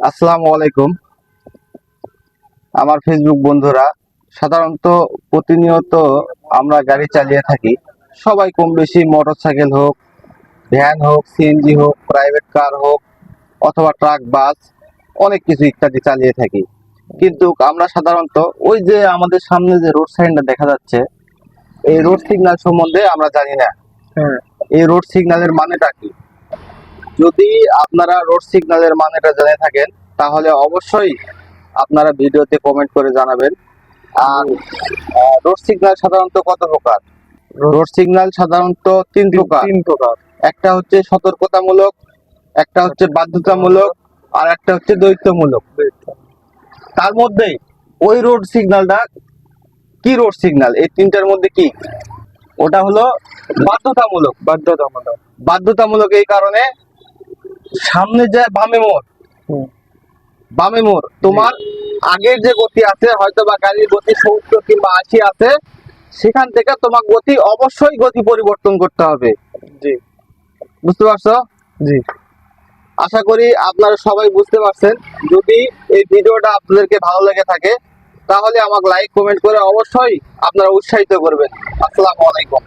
আসসালামু আলাইকুম। আমার ফেসবুক বন্ধুরা, সাধারণত প্রতিনিয়ত আমরা গাড়ি চালিয়ে থাকি। সবাই কম বেশি মোটরসাইকেল হোক, ভ্যান হোক, সিএনজি হোক, প্রাইভেট কার হোক, অথবা ট্রাক, বাস, অনেক কিছু ইত্যাদি চালিয়ে থাকি। কিন্তু আমরা সাধারণত ওই যে আমাদের সামনে যে রোড সাইনটা দেখা যাচ্ছে, এই রোড সিগন্যাল সম্বন্ধে আমরা জানি না। হ্যাঁ, এই রোড সিগন্যালের মানেটা কি? যদি আপনারা রোড সিগন্যালের মানেটা জেনে থাকেন, তাহলে অবশ্যই আপনারা ভিডিওতে কমেন্ট করে জানাবেন। আর রোড সিগন্যাল সাধারণত কত প্রকার? রোড সিগন্যাল সাধারণত তিন প্রকার। তিন প্রকার। একটা হচ্ছে সতর্কতামূলক, একটা হচ্ছে বাধ্যতামূলক, আর একটা হচ্ছে দ্বৈতমূলক। তার মধ্যে ওই রোড সিগন্যালটা কি রোড সিগন্যাল? এই তিনটার মধ্যে কি? ওটা হলো বাধ্যতামূলক। বাধ্যতামূলক। বাধ্যতামূলক এই কারণে, সামনে যায় বামে মোড়, তোমার আগের যে গতি আছে, হয়তো বা গাড়ির গতি 70 কিংবা 80 আছে, সেখান থেকে তোমার গতি অবশ্যই গতি পরিবর্তন করতে হবে। জি, বুঝতে পারছো? জি। আশা করি আপনারা সবাই বুঝতে পারছেন। যদি এই ভিডিওটা আপনাদেরকে ভালো লেগে থাকে, তাহলে আমাকে লাইক কমেন্ট করে অবশ্যই আপনারা উৎসাহিত করবেন। আসসালামু আলাইকুম।